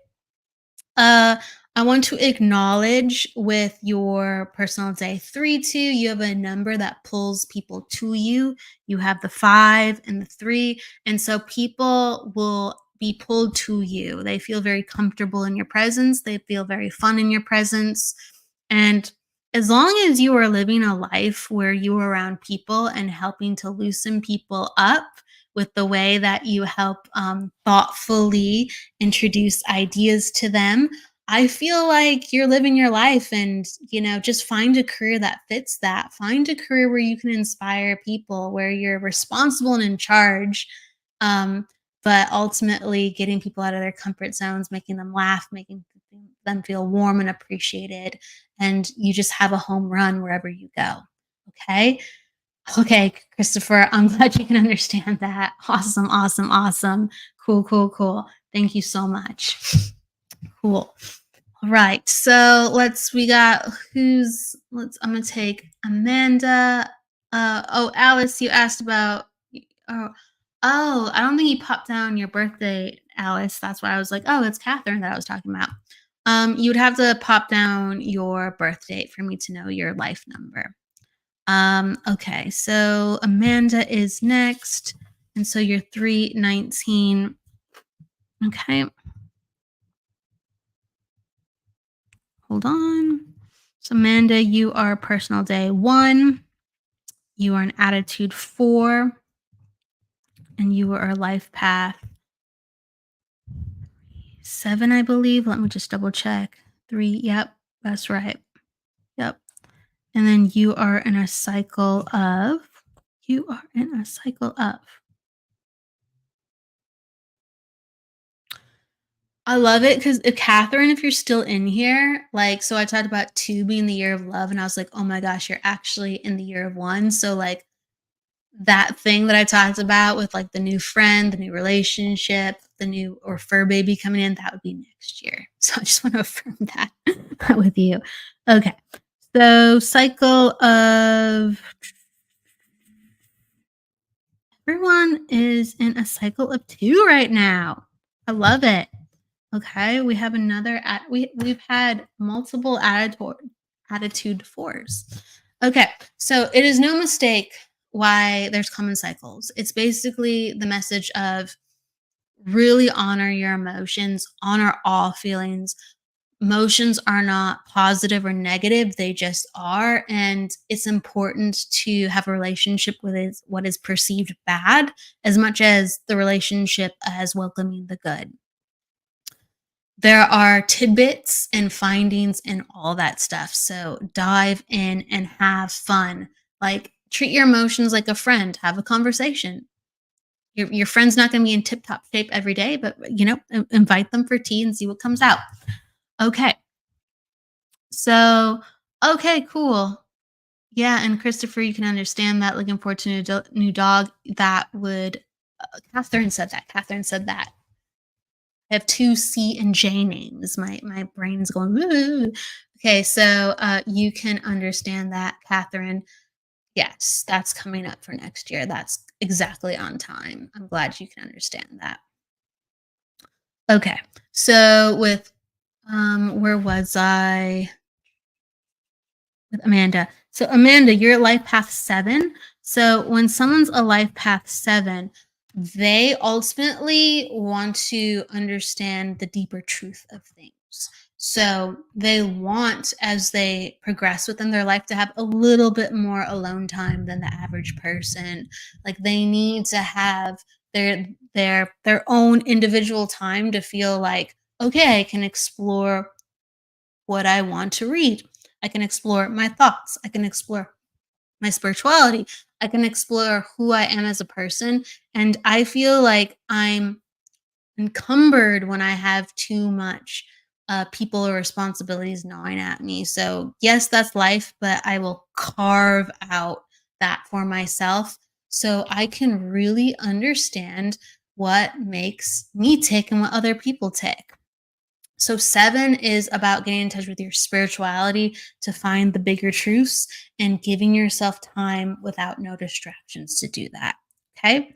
Uh, I want to acknowledge with your personal day 3-2, you have a number that pulls people to you. You have the 5 and the 3. And so people will be pulled to you. They feel very comfortable in your presence. They feel very fun in your presence. And as long as you are living a life where you are around people and helping to loosen people up with the way that you help thoughtfully introduce ideas to them, I feel like you're living your life. And, just find a career that fits that. Find a career where you can inspire people, where you're responsible and in charge. Um, but ultimately getting people out of their comfort zones, making them laugh, making them feel warm and appreciated, and you just have a home run wherever you go. Okay. Okay, Christopher, I'm glad you can understand that. Awesome, awesome, awesome. Cool, cool, cool. Thank you so much. Cool. All right. So we got I'm going to take Amanda. Oh, Alice, you asked about, oh, I don't think you popped down your birthday, Alice. That's why I was like, oh, it's Catherine that I was talking about. You would have to pop down your birth date for me to know your life number. Okay, so Amanda is next. And so you're 319. Okay, hold on. So Amanda, you are personal day 1. You are an attitude 4. And you are a life path 7, I believe. Let me just double check. 3. Yep, that's right. Yep. And then you are in a cycle of. I love it because Catherine, if you're still in here, so I talked about 2 being the year of love, and I was like, oh my gosh, you're actually in the year of 1. So, that thing that I talked about with the new friend, the new relationship, the new or fur baby coming in, that would be next year. So I just want to affirm that with you. Okay. So cycle of everyone is in a cycle of 2 right now. I love it. Okay, we have another we've had multiple attitude 4s. Okay, so it is no mistake why there's common cycles. It's basically the message of really honor your emotions, honor all feelings. Emotions are not positive or negative, they just are. And it's important to have a relationship with what is perceived bad as much as the relationship as welcoming the good. There are tidbits and findings and all that stuff. So dive in and have fun. Treat your emotions like a friend. Have a conversation. Your friend's not going to be in tip-top shape every day, but invite them for tea and see what comes out. Okay. So, okay, cool. Yeah, and Christopher, you can understand that. Looking forward to new dog. That would. Catherine said that. I have 2 C and J names. My brain's going. Woo. Okay, so you can understand that, Catherine. Yes, that's coming up for next year. That's exactly on time. I'm glad you can understand that. Okay, so with where was I? With Amanda. So Amanda, you're at life path 7. So when someone's a life path 7, they ultimately want to understand the deeper truth of things. So they want, as they progress within their life, to have a little bit more alone time than the average person. They need to have their own individual time to feel like, okay, I can explore what I want to read. I can explore my thoughts. I can explore my spirituality. I can explore who I am as a person. And I feel like I'm encumbered when I have too much people or responsibilities gnawing at me. So, yes, that's life, but I will carve out that for myself so I can really understand what makes me tick and what other people tick. So 7 is about getting in touch with your spirituality to find the bigger truths and giving yourself time without no distractions to do that. Okay.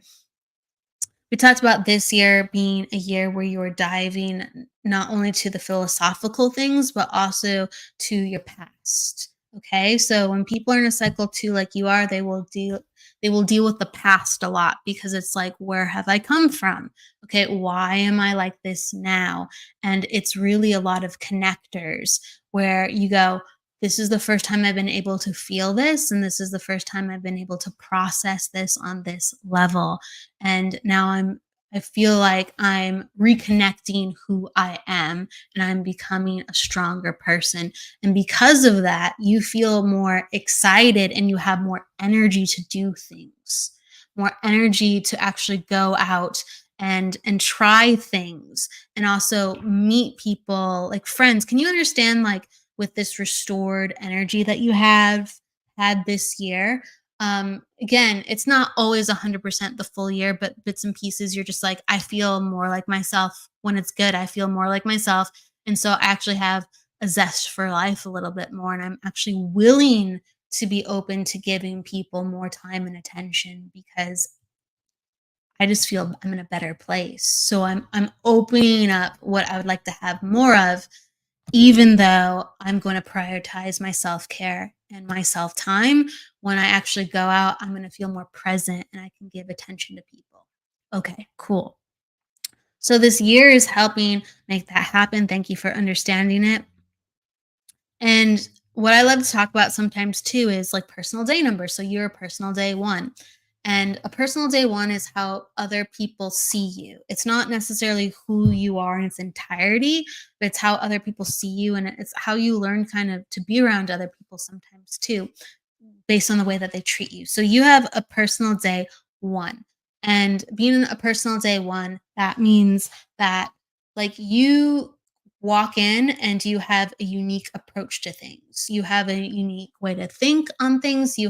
We talked about this year being a year where you are diving not only to the philosophical things, but also to your past. Okay. So when people are in a cycle 2 like you are, they will deal with the past a lot because it's like, where have I come from? Okay, why am I like this now? And it's really a lot of connectors where you go, this is the first time I've been able to feel this, and this is the first time I've been able to process this on this level. And now I feel like I'm reconnecting who I am, and I'm becoming a stronger person. And because of that, you feel more excited and you have more energy to do things, more energy to actually go out and try things, and also meet people like friends. Can you understand, like, with this restored energy that you have had this year? Again, it's not always 100% the full year, but bits and pieces. You're just like, I feel more like myself when it's good. I feel more like myself. And so I actually have a zest for life a little bit more. And I'm actually willing to be open to giving people more time and attention because I just feel I'm in a better place. So I'm opening up what I would like to have more of, even though I'm going to prioritize my self-care and my self-time. When I actually go out, I'm going to feel more present and I can give attention to people. Okay, cool. So this year is helping make that happen. Thank you for understanding it. And what I love to talk about sometimes too is like personal day numbers. So you're a personal day one. And a personal day one is how other people see you. It's not necessarily who you are in its entirety, but it's how other people see you. And it's how you learn kind of to be around other people sometimes too, based on the way that they treat you. So you have a personal day one. And being a personal day one, that means that, like, you walk in and you have a unique approach to things. You have a unique way to think on things. You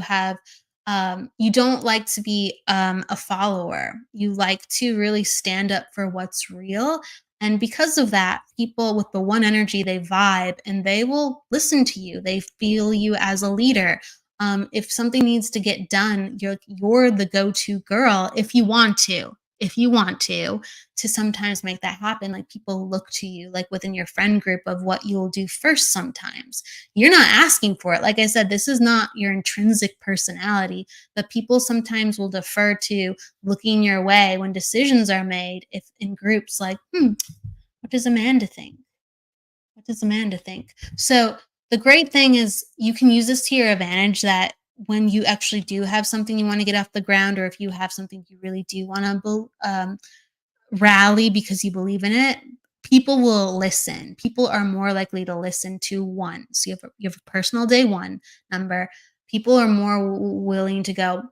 don't like to be a follower. You like to really stand up for what's real. And because of that, people with the one energy, they vibe and they will listen to you. They feel you as a leader. If something needs to get done, you're the go-to girl if you want to. If you want to sometimes make that happen, like, people look to you, like within your friend group, of what you'll do first sometimes. You're not asking for it. Like I said, this is not your intrinsic personality, but people sometimes will defer to looking your way when decisions are made, if in groups, like, what does Amanda think? What does Amanda think? So the great thing is you can use this to your advantage, that when you actually do have something you want to get off the ground, or if you have something you really do want to rally because you believe in it, people will listen. People are more likely to listen to one. So you have a personal day one number. People are more willing to go,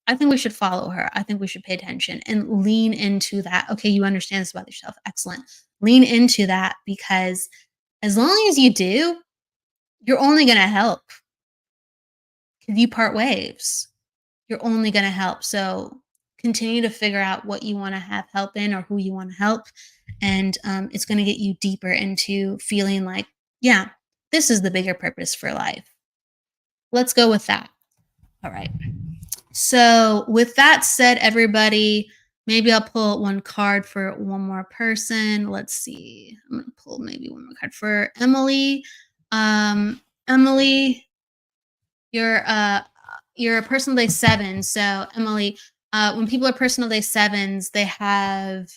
I think we should follow her. I think we should pay attention and lean into that. Okay, you understand this about yourself. Excellent. Lean into that, because as long as you do, you're only going to help. If you part ways, you're only going to help. So continue to figure out what you want to have help in, or who you want to help. And it's going to get you deeper into feeling like, yeah, this is the bigger purpose for life. Let's go with that. All right. So with that said, everybody, maybe I'll pull one card for one more person. Let's see. I'm going to pull maybe one more card for Emily. Emily, you're a personal day seven. So Emily, when people are personal day sevens, they have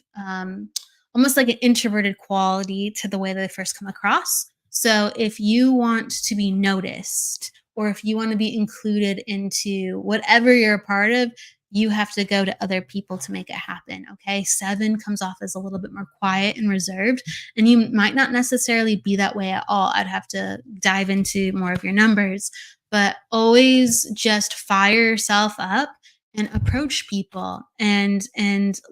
almost like an introverted quality to the way they first come across. So if you want to be noticed, or if you want to be included into whatever you're a part of, you have to go to other people to make it happen. Okay. Seven comes off as a little bit more quiet and reserved, and you might not necessarily be that way at all. I'd have to dive into more of your numbers, but always just fire yourself up and approach people, and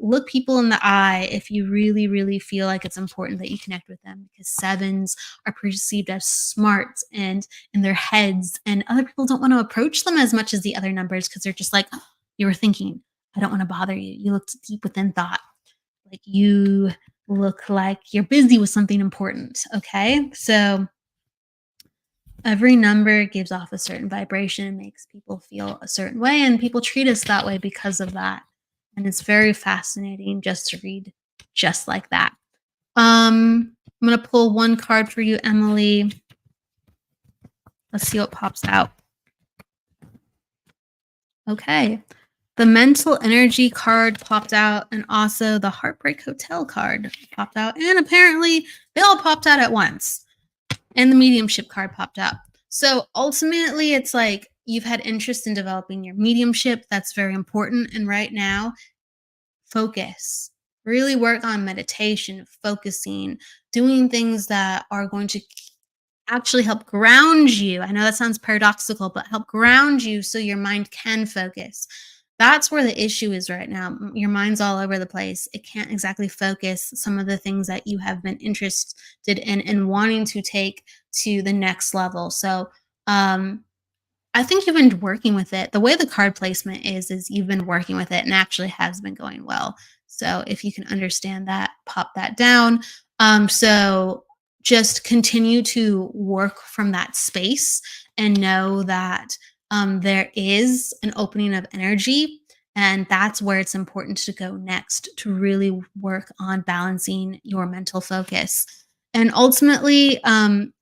look people in the eye if you really, really feel like it's important that you connect with them, because sevens are perceived as smart and in their heads, and other people don't want to approach them as much as the other numbers, because they're just like, oh, you were thinking, I don't want to bother you. You looked deep within thought. Like, you look like you're busy with something important. Okay. So every number gives off a certain vibration and makes people feel a certain way, and people treat us that way because of that. And it's very fascinating just to read just like that. I'm going to pull one card for you, Emily. Let's see what pops out. Okay. The mental energy card popped out, and also the Heartbreak Hotel card popped out. And apparently they all popped out at once. And the mediumship card popped out. So ultimately, it's like you've had interest in developing your mediumship. That's very important. And right now, focus. Really work on meditation, focusing, doing things that are going to actually help ground you. I know that sounds paradoxical, but help ground you so your mind can focus. That's where the issue is right now. Your mind's all over the place. It can't exactly focus some of the things that you have been interested in and wanting to take to the next level. So, um, I think you've been working with it. The way the card placement is you've been working with it and actually has been going well. So if you can understand that, pop that down. So just continue to work from that space and know that there is an opening of energy. And that's where it's important to go next to really work on balancing your mental focus. And ultimately,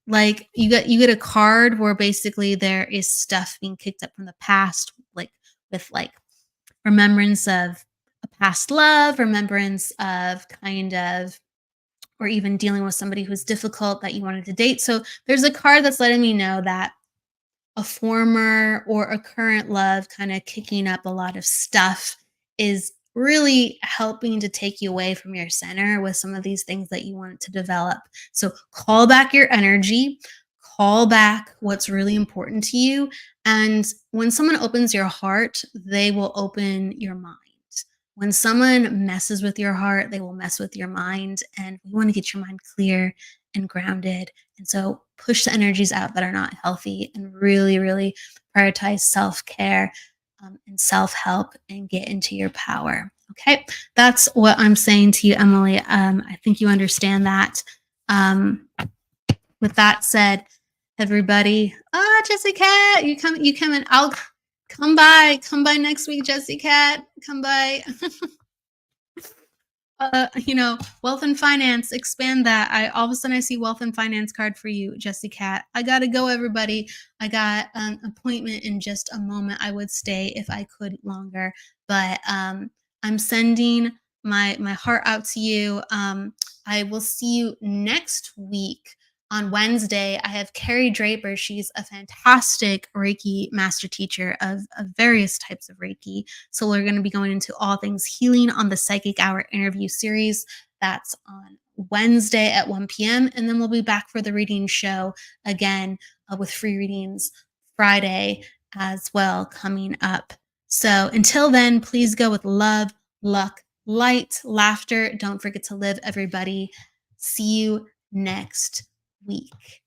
like you get a card where basically there is stuff being kicked up from the past, like with like remembrance of a past love, remembrance of kind of, or even dealing with somebody who's difficult that you wanted to date. So there's a card that's letting me know that a former or a current love kind of kicking up a lot of stuff is really helping to take you away from your center with some of these things that you want to develop. So call back your energy, call back what's really important to you. And when someone opens your heart, they will open your mind. When someone messes with your heart, they will mess with your mind. And we want to get your mind clear and grounded. And so push the energies out that are not healthy and really, really prioritize self care and self help and get into your power. Okay. That's what I'm saying to you, Emily. I think you understand that. Um, with that said, everybody, Jessie Cat, you come in. I'll come by next week, Jessie Cat. Come by. Wealth and finance, expand that. I all of a sudden I see wealth and finance card for you, Jessie Cat. I gotta go, everybody. I got an appointment in just a moment. I would stay if I could longer, but I'm sending my heart out to you. I will see you next week. On Wednesday, I have Carrie Draper. She's a fantastic Reiki master teacher of various types of Reiki. So we're going to be going into all things healing on the Psychic Hour interview series. That's on Wednesday at 1 p.m. And then we'll be back for the reading show again with free readings Friday as well coming up. So until then, please go with love, luck, light, laughter. Don't forget to live, everybody. See you next week.